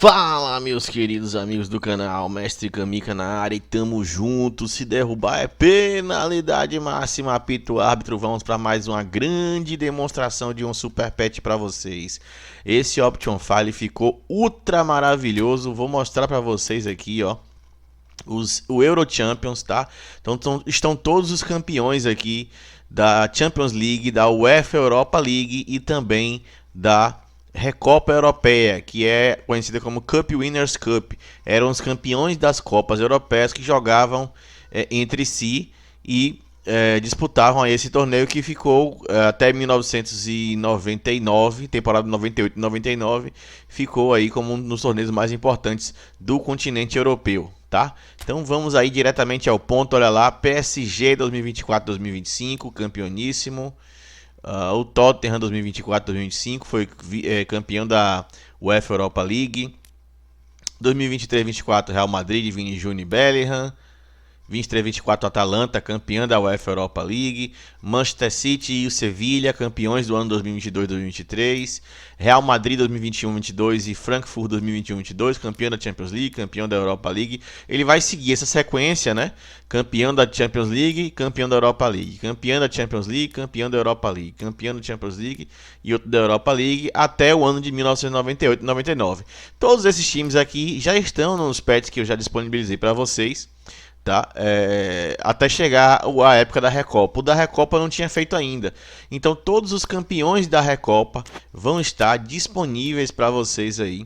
Fala, meus queridos amigos do canal, Mestre Camika na área e tamo junto. Se derrubar é penalidade máxima, apito o árbitro. Vamos para mais uma grande demonstração de um Super Pet para vocês. Esse Option File ficou ultra maravilhoso. Vou mostrar para vocês aqui, ó, o Euro Champions, tá? Então estão todos os campeões aqui da Champions League, da UEFA Europa League e também da Recopa Europeia, que é conhecida como Cup Winners' Cup. Eram os campeões das Copas Europeias que jogavam entre si e disputavam esse torneio que ficou até 1999, temporada 98 e 99, ficou aí como um dos torneios mais importantes do continente europeu, tá? Então vamos aí diretamente ao ponto, olha lá, PSG 2024-2025, campeoníssimo. O Tottenham 2024-2025 foi campeão da UEFA Europa League. 2023-24 Real Madrid, Vini Júnior e Bellingham. 23-24 Atalanta, campeã da UEFA Europa League. Manchester City e o Sevilha, campeões do ano 2022-2023. Real Madrid 2021-22 e Frankfurt 2021-22, campeão da Champions League, campeão da Europa League. Ele vai seguir essa sequência, né? Campeão da Champions League, campeão da Europa League, campeão da Champions League, campeão da Europa League, campeão da Champions League e outro da Europa League até o ano de 1998 e 99. Todos esses times aqui já estão nos pets que eu já disponibilizei para vocês, tá? Até chegar a época da Recopa. O da Recopa não tinha feito ainda. Então todos os campeões da Recopa vão estar disponíveis para vocês aí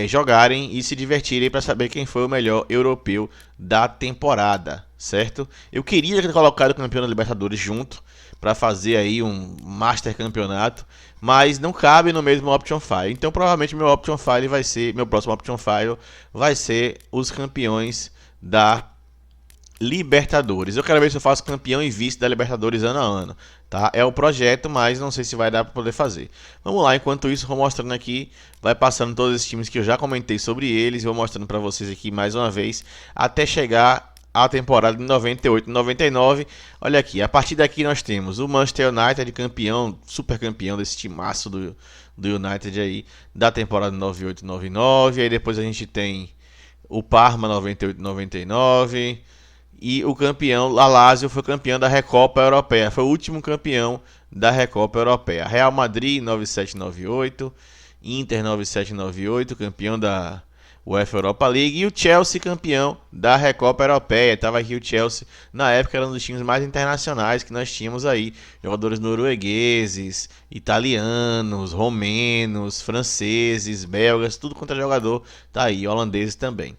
jogarem e se divertirem para saber quem foi o melhor europeu da temporada, certo? Eu queria ter colocado o campeão da Libertadores junto para fazer aí um Master Campeonato, mas não cabe no mesmo Option File. Então provavelmente meu próximo Option File vai ser os campeões da Libertadores. Eu quero ver se eu faço campeão e vice da Libertadores ano a ano, tá? É o projeto, mas não sei se vai dar para poder fazer. Vamos lá, enquanto isso vou mostrando aqui, vai passando todos esses times que eu já comentei sobre eles, vou mostrando para vocês aqui mais uma vez, até chegar à temporada de 98 e 99. Olha aqui, a partir daqui nós temos o Manchester United, campeão, super campeão desse timaço do United aí, da temporada 98 e 99. Aí depois a gente tem o Parma 98 e 99. E o campeão, a Lazio, foi campeão da Recopa Europeia. Foi o último campeão da Recopa Europeia. Real Madrid 97-98, Inter 97-98, campeão da UEFA Europa League. E o Chelsea, campeão da Recopa Europeia. Estava aqui o Chelsea, na época era um dos times mais internacionais que nós tínhamos aí. Jogadores noruegueses, italianos, romenos, franceses, belgas, tudo quanto é jogador tá aí, holandeses também.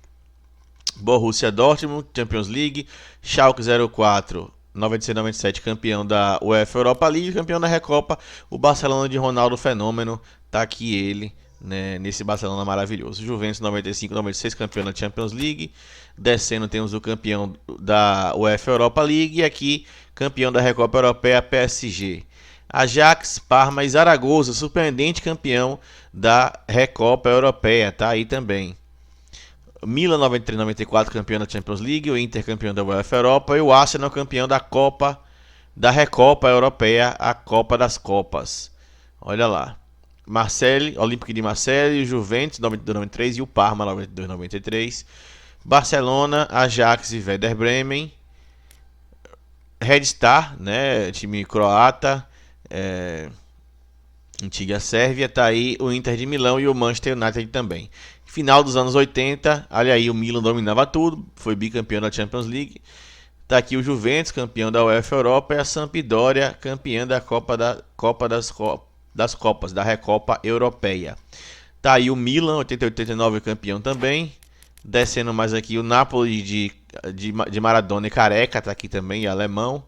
Borussia Dortmund, Champions League, Schalke 04, 96-97, campeão da UEFA Europa League, campeão da Recopa, o Barcelona de Ronaldo Fenômeno, tá aqui ele, né, nesse Barcelona maravilhoso. Juventus 95-96, campeão da Champions League, descendo temos o campeão da UEFA Europa League e aqui campeão da Recopa Europeia, PSG. Ajax, Parma e Zaragoza, surpreendente campeão da Recopa Europeia, tá aí também. Milan 93-94, campeão da Champions League, o Inter campeão da UEFA Europa e o Arsenal campeão da Copa da Recopa Europeia, a Copa das Copas. Olha lá. Marseille, Olympique de Marseille, o Juventus 92-93 e o Parma 92-93. Barcelona, Ajax e Werder Bremen. Red Star, né, time croata, antiga Sérvia, tá aí o Inter de Milão e o Manchester United também. Final dos anos 80, olha aí, o Milan dominava tudo, foi bicampeão da Champions League. Tá aqui o Juventus, campeão da UEFA Europa, e a Sampdoria, campeã da Copa das Copas, da Recopa Europeia. Tá aí o Milan, 88-89, campeão também. Descendo mais aqui o Napoli de Maradona e Careca, tá aqui também, alemão.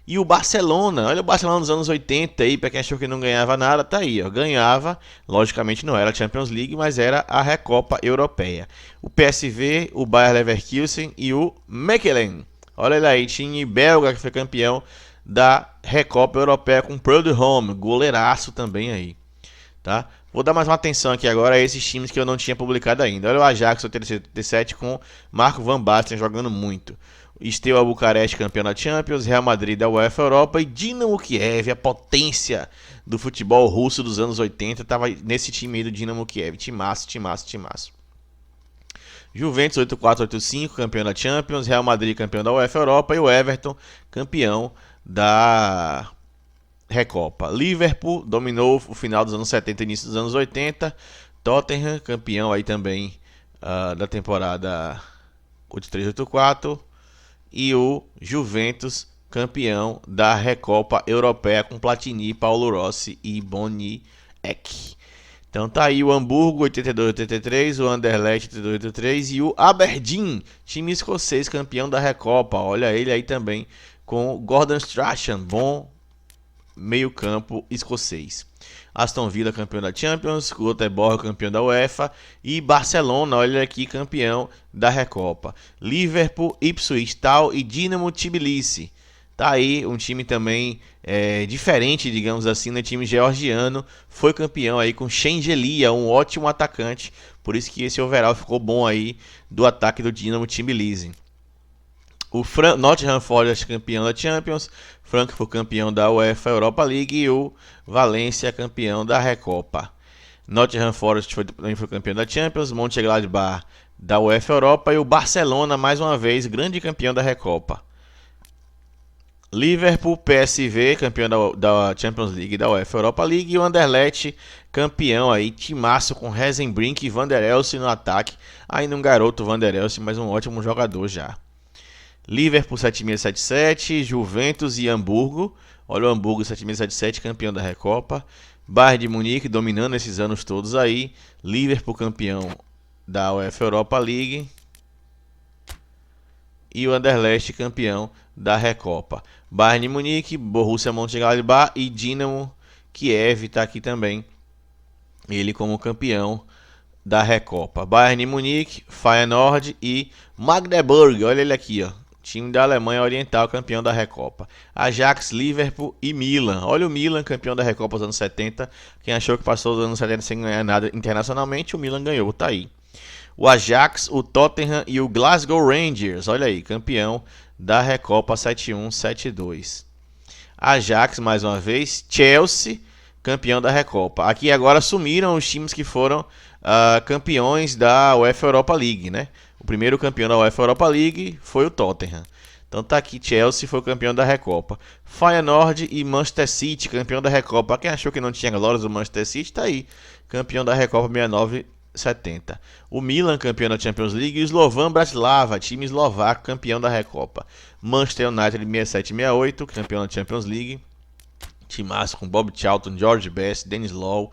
E o Barcelona, olha o Barcelona dos anos 80 aí, pra quem achou que não ganhava nada, tá aí, ó, ganhava, logicamente não era a Champions League, mas era a Recopa Europeia. O PSV, o Bayer Leverkusen e o Mechelen, olha ele aí, time belga que foi campeão da Recopa Europeia com Prudhomme, goleiraço também aí, tá? Vou dar mais uma atenção aqui agora a esses times que eu não tinha publicado ainda. Olha o Ajax 87 com Marco Van Basten jogando muito. Steaua Bucareste, campeão da Champions, Real Madrid da UEFA Europa e Dinamo Kiev, a potência do futebol russo dos anos 80, tava nesse time aí do Dinamo Kiev. Timaço. Juventus 8-4-8-5, campeão da Champions. Real Madrid, campeão da UEFA Europa. E o Everton, campeão da Recopa. Liverpool dominou o final dos anos 70 e início dos anos 80. Tottenham, campeão aí também da temporada 83-84. E o Juventus, campeão da Recopa Europeia com Platini, Paulo Rossi e Boni Ek. Então tá aí o Hamburgo 82-83, o Anderlecht 82-83 e o Aberdeen, time escocês, campeão da Recopa. Olha ele aí também com Gordon Strachan, bom meio-campo escocês. Aston Villa, campeão da Champions, Göteborg, campeão da UEFA e Barcelona, olha aqui, campeão da Recopa. Liverpool, Ipswich Town e Dinamo Tbilisi. Tá aí um time também diferente, digamos assim, no time georgiano. Foi campeão aí com Shengelia, um ótimo atacante. Por isso que esse overall ficou bom aí do ataque do Dinamo Tbilisi. O Nottingham Forest, campeão da Champions. Frankfurt, campeão da UEFA Europa League. E o Valência, campeão da Recopa. Nottingham Forest também foi campeão da Champions. Mönchengladbach da UEFA Europa. E o Barcelona, mais uma vez, grande campeão da Recopa. Liverpool, PSV, campeão da Champions League e da UEFA Europa League. E o Anderlecht, campeão aí, timaço com Rezenbrink e Van der Elst no ataque. Ainda um garoto Van der Elst, mas um ótimo jogador já. Liverpool 7677, Juventus e Hamburgo. Olha o Hamburgo 7677, campeão da Recopa. Bayern de Munique dominando esses anos todos aí. Liverpool campeão da UEFA Europa League. E o Anderlecht campeão da Recopa. Bayern de Munique, Borussia Mönchengladbach e Dinamo Kiev está aqui também. Ele como campeão da Recopa. Bayern de Munique, Feyenoord e Magdeburg. Olha ele aqui, ó. Time da Alemanha Oriental, campeão da Recopa. Ajax, Liverpool e Milan. Olha o Milan, campeão da Recopa dos anos 70. Quem achou que passou os anos 70 sem ganhar nada internacionalmente, o Milan ganhou, tá aí. O Ajax, o Tottenham e o Glasgow Rangers. Olha aí, campeão da Recopa 71-72. Ajax, mais uma vez. Chelsea, campeão da Recopa. Aqui agora sumiram os times que foram campeões da UEFA Europa League, né? O primeiro campeão da UEFA Europa League foi o Tottenham. Então tá aqui, Chelsea foi campeão da Recopa. Feyenoord e Manchester City, campeão da Recopa. Quem achou que não tinha glórias do Manchester City, tá aí. Campeão da Recopa 69-70. O Milan, campeão da Champions League. E o Slovan Bratislava, time eslovaco, campeão da Recopa. Manchester United 67-68, campeão da Champions League. Timaço com Bob Charlton, George Best, Dennis Law.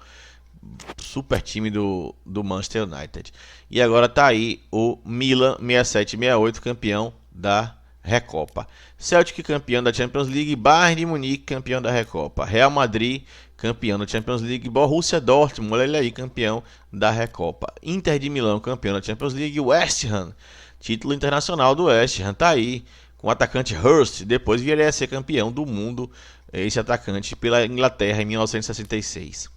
Super time do Manchester United. E agora tá aí o Milan 67-68, campeão da Recopa. Celtic, campeão da Champions League. Bayern de Munique, campeão da Recopa. Real Madrid, campeão da Champions League. Borussia Dortmund, olha ele aí, campeão da Recopa. Inter de Milão, campeão da Champions League. West Ham, título internacional do West Ham, tá aí. Com o atacante Hurst, depois viria a ser campeão do mundo, esse atacante, pela Inglaterra em 1966.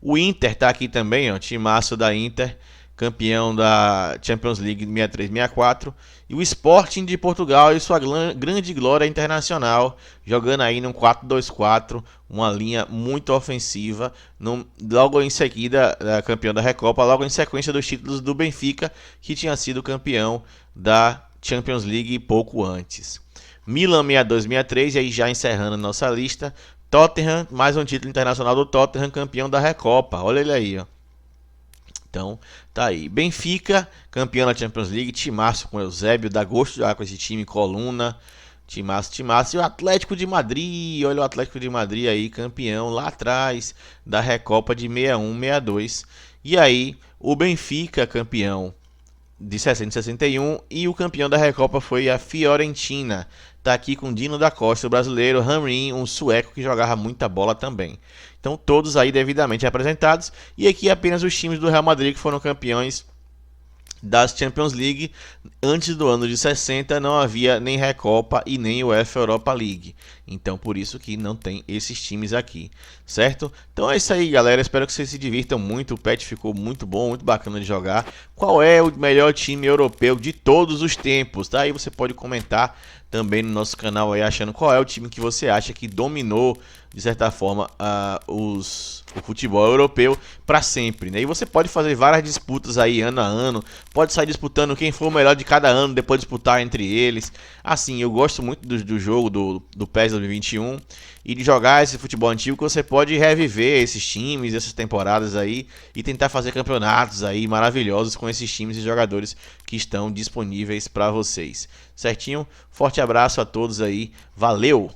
O Inter tá aqui também, ó, timaço da Inter, campeão da Champions League 63-64. E o Sporting de Portugal e sua grande glória internacional, jogando aí num 4-2-4, uma linha muito ofensiva. Logo em seguida, campeão da Recopa, logo em sequência dos títulos do Benfica, que tinha sido campeão da Champions League pouco antes. Milan 62-63, e aí já encerrando a nossa lista. Tottenham, mais um título internacional do Tottenham, campeão da Recopa. Olha ele aí, ó. Então, tá aí. Benfica, campeão da Champions League. Timaço com Eusébio. Dá gosto de jogar com esse time. Coluna. Timaço. E o Atlético de Madrid. Olha o Atlético de Madrid aí, campeão lá atrás da Recopa de 61-62. E aí, o Benfica, campeão de 60-61. E o campeão da Recopa foi a Fiorentina. Tá aqui com Dino da Costa, o brasileiro, Hamrin, um sueco que jogava muita bola também. Então todos aí devidamente representados. E aqui apenas os times do Real Madrid que foram campeões das Champions League. Antes do ano de 60 não havia nem Recopa e nem UEFA Europa League. Então por isso que não tem esses times aqui, certo? Então é isso aí, galera, espero que vocês se divirtam muito. O patch ficou muito bom, muito bacana de jogar. Qual é o melhor time europeu de todos os tempos? Tá? Aí você pode comentar também no nosso canal aí, achando qual é o time que você acha que dominou, de certa forma, o futebol europeu para sempre, né? E você pode fazer várias disputas aí ano a ano, pode sair disputando quem for o melhor de cada ano, depois disputar entre eles. Assim, eu gosto muito do jogo do PES 2021 e de jogar esse futebol antigo, que você pode reviver esses times, essas temporadas aí e tentar fazer campeonatos aí maravilhosos com esses times e jogadores que estão disponíveis para vocês. Certinho? Forte abraço a todos aí. Valeu!